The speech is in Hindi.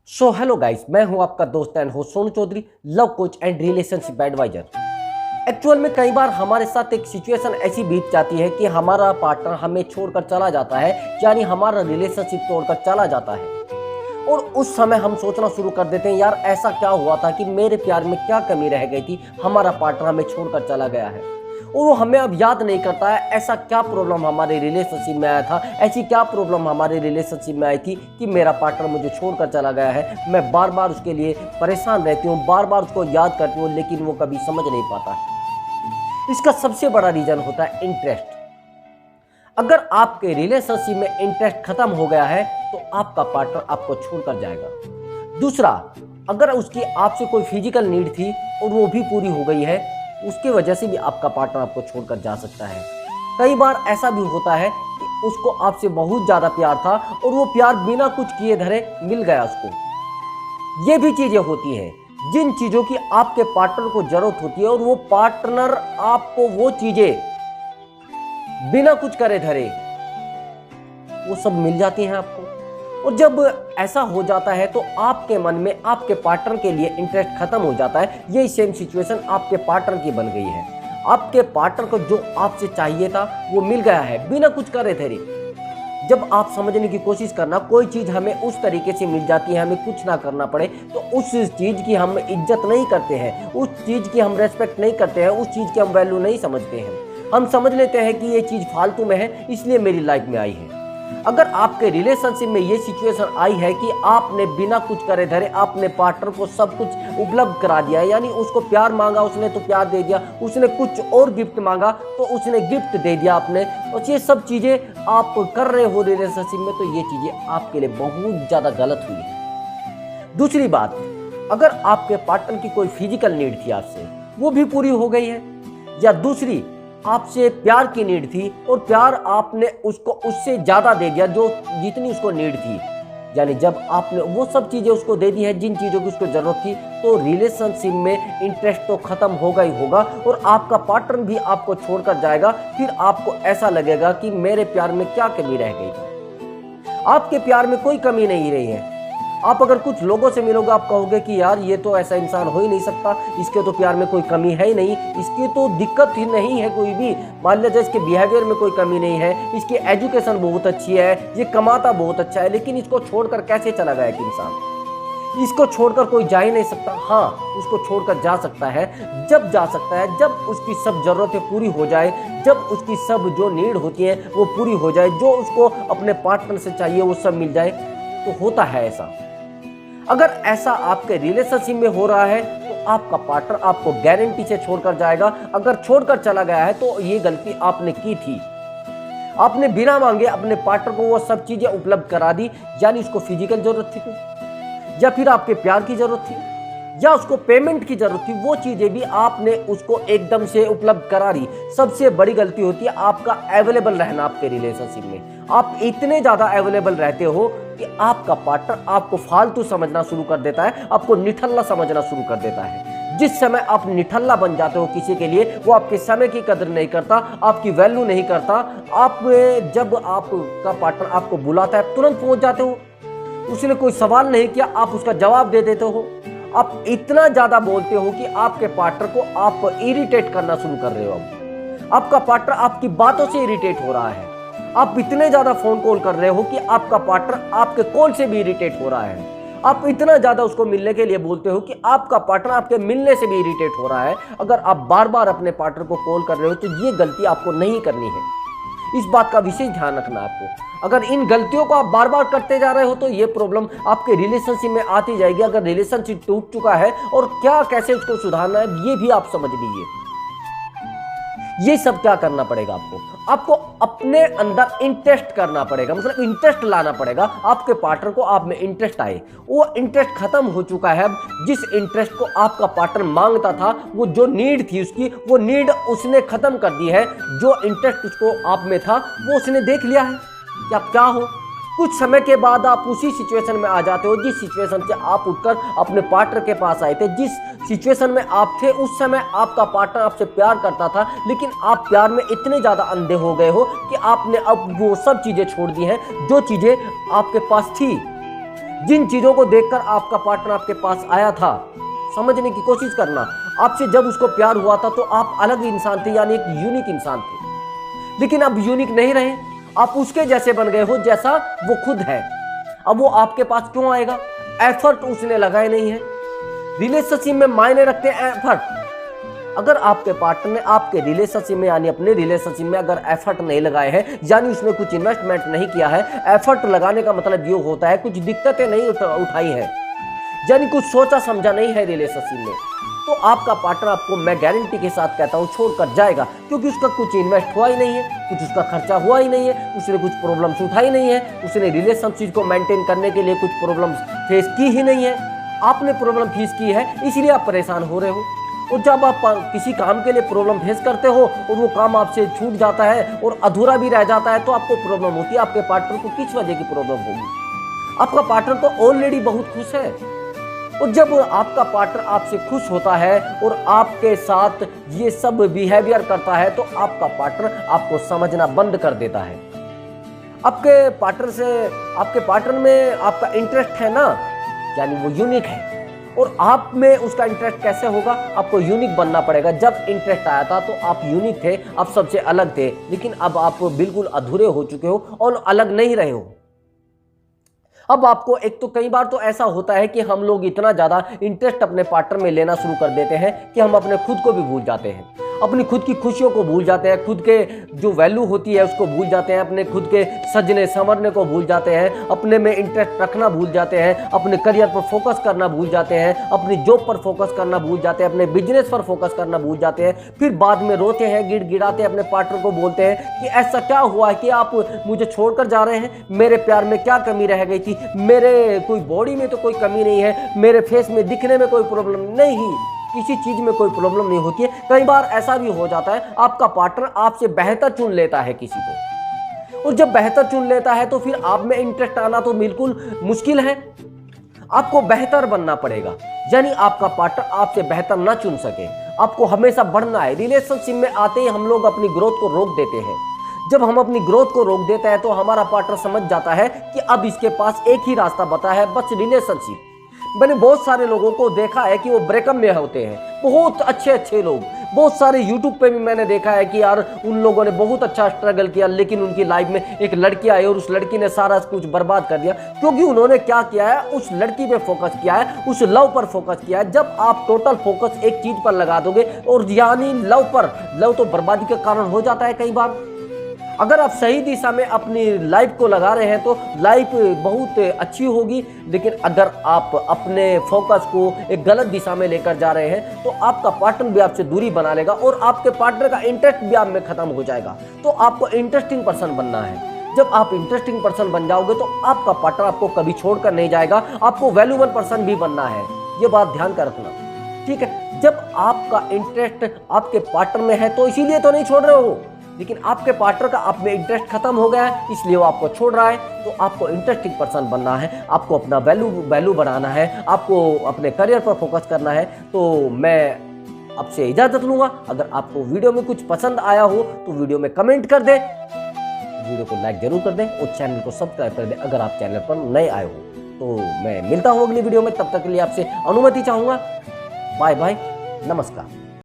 सो हेलो गाइस, मैं हूं आपका दोस्त and host Sonu Chaudhary, love coach and relationship adviser. Actual में कई बार हमारे साथ एक सिचुएशन ऐसी बीत जाती है कि हमारा पार्टनर हमें छोड़कर चला जाता है, यानी हमारा रिलेशनशिप तोड़कर चला जाता है। और उस समय हम सोचना शुरू कर देते हैं, यार ऐसा क्या हुआ था कि मेरे प्यार में क्या कमी रह गई थी, हमारा पार्टनर हमें छोड़कर चला गया है। और वो हमें अब याद नहीं करता है ऐसा क्या प्रॉब्लम हमारे रिलेशनशिप में आया था, ऐसी क्या प्रॉब्लम हमारे रिलेशनशिप में आई थी कि मेरा पार्टनर मुझे छोड़कर चला गया है। मैं बार बार उसके लिए परेशान रहती हूँ, बार बार उसको याद करती हूँ, लेकिन वो कभी समझ नहीं पाता है। इसका सबसे बड़ा रीजन होता है इंटरेस्ट। अगर आपके रिलेशनशिप में इंटरेस्ट खत्म हो गया है तो आपका पार्टनर आपको छोड़कर जाएगा। दूसरा, अगर उसकी आपसे कोई फिजिकल नीड थी और वो भी पूरी हो गई है, उसके वजह से भी आपका पार्टनर आपको छोड़कर जा सकता है। कई बार ऐसा भी होता है कि उसको आपसे बहुत ज़्यादा प्यार था और वो प्यार बिना कुछ किए धरे मिल गया उसको। ये भी चीज़ें होती हैं जिन चीज़ों की आपके पार्टनर को ज़रूरत होती है और वो पार्टनर आपको वो चीज़ें बिना कुछ करे धरे वो सब मिल जाती हैं आपको। और जब ऐसा हो जाता है तो आपके मन में आपके पार्टनर के लिए इंटरेस्ट खत्म हो जाता है। यही सेम सिचुएशन आपके पार्टनर की बन गई है। आपके पार्टनर को जो आपसे चाहिए था वो मिल गया है बिना कुछ करे धरे। जब आप समझने की कोशिश करना, कोई चीज़ हमें उस तरीके से मिल जाती है, हमें कुछ ना करना पड़े, तो उस चीज़ की हम इज्जत नहीं करते हैं, उस चीज़ की हम रेस्पेक्ट नहीं करते हैं, उस चीज़ की हम वैल्यू नहीं समझते हैं। हम समझ लेते हैं कि ये चीज़ फालतू में है, इसलिए मेरी लाइफ में आई है। अगर आपके रिलेशनशिप में ये सिचुएशन आई है कि आपने बिना कुछ करे धरे आपने पार्टनर को सब कुछ उपलब्ध करा दिया, यानी उसको प्यार मांगा उसने तो प्यार दे दिया, उसने कुछ और गिफ्ट मांगा तो उसने गिफ्ट दे दिया आपने, और ये सब चीज़ें आप कर रहे हो रिलेशनशिप में, तो ये चीज़ें आपके लिए बहुत ज़्यादा गलत हुई है। दूसरी बात, अगर आपके पार्टनर की कोई फिजिकल नीड थी आपसे, वो भी पूरी हो गई है, या दूसरी आपसे प्यार की नीड थी और प्यार आपने उसको उससे ज़्यादा दे दिया जो जितनी उसको नीड थी, यानी जब आपने वो सब चीज़ें उसको दे दी है जिन चीज़ों की उसको ज़रूरत थी, तो रिलेशनशिप में इंटरेस्ट तो ख़त्म होगा ही होगा और आपका पार्टनर भी आपको छोड़कर जाएगा। फिर आपको ऐसा लगेगा कि मेरे प्यार में क्या कमी रह गई थी। आपके प्यार में कोई कमी नहीं रही है। आप अगर कुछ लोगों से मिलोगे, आप कहोगे कि यार ये तो ऐसा इंसान हो ही नहीं सकता, इसके तो प्यार में कोई कमी है ही नहीं, इसकी तो दिक्कत ही नहीं है कोई भी। मान लीजिए इसके बिहेवियर में कोई कमी नहीं है, इसकी एजुकेशन बहुत अच्छी है, ये कमाता बहुत अच्छा है, लेकिन इसको छोड़कर कैसे चला गया एक इंसान? इसको छोड़कर कोई जा ही नहीं सकता। हाँ, उसको छोड़कर जा सकता है, जब जा सकता है जब उसकी सब ज़रूरतें पूरी हो जाए, जब उसकी सब जो नीड होती है वो पूरी हो जाए, जो उसको अपने पार्टनर से चाहिए वो सब मिल जाए, तो होता है ऐसा। अगर ऐसा आपके रिलेशनशिप में हो रहा है तो आपका पार्टनर आपको गारंटी से छोड़कर जाएगा। अगर छोड़कर चला गया है तो ये गलती आपने की थी, आपने बिना मांगे अपने पार्टनर को वो सब चीजें उपलब्ध करा दी, यानी उसको फिजिकल जरूरत थी या फिर आपके प्यार की जरूरत थी या उसको पेमेंट की जरूरत थी, वो चीजें भी आपने उसको एकदम से उपलब्ध करा दी। सबसे बड़ी गलती होती है आपका अवेलेबल रहना। आपके रिलेशनशिप में आप इतने ज्यादा अवेलेबल रहते हो कि आपका पार्टनर आपको फालतू समझना शुरू कर देता है, आपको निठल्ला समझना शुरू कर देता है। जिस समय आप निठल्ला बन जाते हो किसी के लिए, वो आपके समय की कदर नहीं करता, आपकी वैल्यू नहीं करता। आप जब आपका पार्टनर आपको बुलाता है तुरंत पहुंच जाते हो, उसने कोई सवाल नहीं किया आप उसका जवाब दे देते हो। आप इतना ज्यादा बोलते हो कि आपके पार्टनर को आप इरिटेट करना शुरू कर रहे हो। अब आपका पार्टनर आपकी बातों से इरिटेट हो रहा है। आप इतने ज्यादा फोन कॉल कर रहे हो कि आपका पार्टनर आपके कॉल से भी इरिटेट हो रहा है। आप इतना ज्यादा उसको मिलने के लिए बोलते हो कि आपका पार्टनर आपके मिलने से भी इरिटेट हो रहा है। अगर आप बार बार अपने पार्टनर को कॉल कर रहे हो तो ये गलती आपको नहीं करनी है। इस बात का विशेष ध्यान रखना आपको। अगर इन गलतियों को आप बार बार करते जा रहे हो तो ये प्रॉब्लम आपके रिलेशनशिप में आती जाएगी। अगर रिलेशनशिप टूट चुका है और क्या कैसे उसको सुधारना है ये भी आप समझ लीजिए। ये सब क्या करना पड़ेगा आपको अपने अंदर इंटरेस्ट करना पड़ेगा, मतलब इंटरेस्ट लाना पड़ेगा। आपके पार्टनर को आप में इंटरेस्ट आए, वो इंटरेस्ट खत्म हो चुका है। अब जिस इंटरेस्ट को आपका पार्टनर मांगता था, वो जो नीड थी उसकी, वो नीड उसने खत्म कर दी है। जो इंटरेस्ट उसको आप में था वो उसने देख लिया है कि आप क्या हो। कुछ समय के बाद आप उसी सिचुएशन में आ जाते हो जिस सिचुएशन से आप उठकर अपने पार्टनर के पास आए थे। जिस सिचुएशन में आप थे उस समय आपका पार्टनर आपसे प्यार करता था, लेकिन आप प्यार में इतने ज़्यादा अंधे हो गए हो कि आपने अब वो सब चीज़ें छोड़ दी हैं जो चीज़ें आपके पास थी। जिन चीजों को देखकर आपका पार्टनर आपके पास आया था, समझने की कोशिश करना। आपसे जब उसको प्यार हुआ था तो आप अलग इंसान थे, यानी एक यूनिक इंसान थे। लेकिन अब यूनिक नहीं रहे, आप उसके जैसे बन गए हो जैसा वो खुद है। अब वो आपके पास क्यों आएगा? एफर्ट उसने लगाए नहीं है। रिलेशनशिप में मायने रखते हैं एफर्ट। अगर आपके पार्टनर ने आपके रिलेशनशिप में, यानी अपने रिलेशनशिप में अगर एफर्ट नहीं लगाए हैं, यानी उसमें कुछ इन्वेस्टमेंट नहीं किया है, एफर्ट लगाने का मतलब ये होता है कुछ दिक्कतें नहीं उठाई है, यानी कुछ सोचा समझा नहीं है रिलेशनशिप में, तो आपका पार्टनर आपको मैं गारंटी के साथ कहता हूं छोड़कर जाएगा। क्योंकि उसका कुछ इन्वेस्ट हुआ ही नहीं है, कुछ उसका खर्चा हुआ ही नहीं है, उसने कुछ प्रॉब्लम्स उठाई नहीं है, उसने रिलेशनशिप को मेंटेन करने के लिए कुछ प्रॉब्लम्स फेस की ही नहीं है। आपने प्रॉब्लम फेस की है, इसलिए आप परेशान हो रहे हो। और जब आप किसी काम के लिए प्रॉब्लम फेस करते हो और वो काम आपसे छूट जाता है और अधूरा भी रह जाता है, तो आपको प्रॉब्लम होती है। आपके पार्टनर को किस वजह की प्रॉब्लम होगी? आपका पार्टनर तो ऑलरेडी बहुत खुश है। और जब आपका पार्टनर आपसे खुश होता है और आपके साथ ये सब बिहेवियर करता है, तो आपका पार्टनर आपको समझना बंद कर देता है। आपके पार्टनर में आपका इंटरेस्ट है ना, यानी वो यूनिक है। और आप में उसका इंटरेस्ट कैसे होगा? आपको यूनिक बनना पड़ेगा। जब इंटरेस्ट आया था तो आप यूनिक थे, आप सबसे अलग थे, लेकिन अब आप बिल्कुल अधूरे हो चुके हो और अलग नहीं रहे हो। अब आपको एक तो कई बार तो ऐसा होता है कि हम लोग इतना ज़्यादा इंटरेस्ट अपने पार्टनर में लेना शुरू कर देते हैं कि हम अपने खुद को भी भूल जाते हैं, अपनी खुद की खुशियों को भूल जाते हैं, खुद के जो वैल्यू होती है उसको भूल जाते हैं, अपने खुद के सजने संवरने को भूल जाते हैं, अपने में इंटरेस्ट रखना भूल जाते हैं, अपने करियर पर फोकस करना भूल जाते हैं, अपनी जॉब पर फोकस करना भूल जाते हैं, अपने बिजनेस पर फोकस करना भूल जाते हैं। फिर बाद में रोते हैं, गिड़गिड़ाते हैं, अपने पार्टनर को बोलते हैं कि ऐसा क्या हुआ कि आप मुझे छोड़कर जा रहे हैं? मेरे प्यार में क्या कमी रह गई थी? मेरे कोई बॉडी में तो कोई कमी नहीं है, मेरे फेस में दिखने में कोई प्रॉब्लम नहीं, किसी चीज में कोई प्रॉब्लम नहीं होती है। कई बार ऐसा भी हो जाता है आपका पार्टनर आपसे बेहतर चुन लेता है किसी को, और जब बेहतर चुन लेता है तो फिर आप में इंटरेस्ट आना तो बिल्कुल मुश्किल है। आपको बेहतर बनना पड़ेगा, यानी आपका पार्टनर आपसे बेहतर ना चुन सके। आपको हमेशा बढ़ना है। रिलेशनशिप में आते ही हम लोग अपनी ग्रोथ को रोक देते हैं। जब हम अपनी ग्रोथ को रोक देते हैं तो हमारा पार्टनर समझ जाता है कि अब इसके पास एक ही रास्ता बचा है, बस रिलेशनशिप। मैंने बहुत सारे लोगों को देखा है कि वो ब्रेकअप में होते हैं, बहुत अच्छे लोग। बहुत सारे यूट्यूब पे भी मैंने देखा है कि यार उन लोगों ने बहुत अच्छा स्ट्रगल किया, लेकिन उनकी लाइफ में एक लड़की आई और उस लड़की ने सारा कुछ बर्बाद कर दिया। क्योंकि उन्होंने क्या किया है, उस लड़की पे फोकस किया है, उस लव पर फोकस किया है। जब आप टोटल फोकस एक चीज पर लगा दोगे, और यानी लव पर, लव तो बर्बादी का कारण हो जाता है कई बार। अगर आप सही दिशा में अपनी लाइफ को लगा रहे हैं तो लाइफ बहुत अच्छी होगी, लेकिन अगर आप अपने फोकस को एक गलत दिशा में लेकर जा रहे हैं तो आपका पार्टनर भी आपसे दूरी बना लेगा और आपके पार्टनर का इंटरेस्ट भी आप में खत्म हो जाएगा। तो आपको इंटरेस्टिंग पर्सन बनना है। जब आप इंटरेस्टिंग पर्सन बन जाओगे तो आपका पार्टनर आपको कभी छोड़कर नहीं जाएगा। आपको वैल्यूएबल पर्सन भी बनना है, ये बात ध्यान कर रखना, ठीक है। जब आपका इंटरेस्ट आपके पार्टनर में है तो इसीलिए तो नहीं छोड़ रहे हो, लेकिन आपके पार्टनर का आप में इंटरेस्ट खत्म हो गया है, इसलिए वो आपको छोड़ रहा है। तो आपको इंटरेस्टिंग पर्सन बनना है, आपको अपना वैल्यू बढ़ाना है, आपको अपने करियर पर फोकस करना है। तो मैं आपसे इजाजत लूंगा। अगर आपको वीडियो में कुछ पसंद आया हो तो वीडियो में कमेंट कर दें, वीडियो को लाइक जरूर कर दें और चैनल को सब्सक्राइब कर दें अगर आप चैनल पर नए आए हो। तो मैं मिलता हूँ अगली वीडियो में, तब तक के लिए आपसे अनुमति चाहूंगा। बाय बाय, नमस्कार।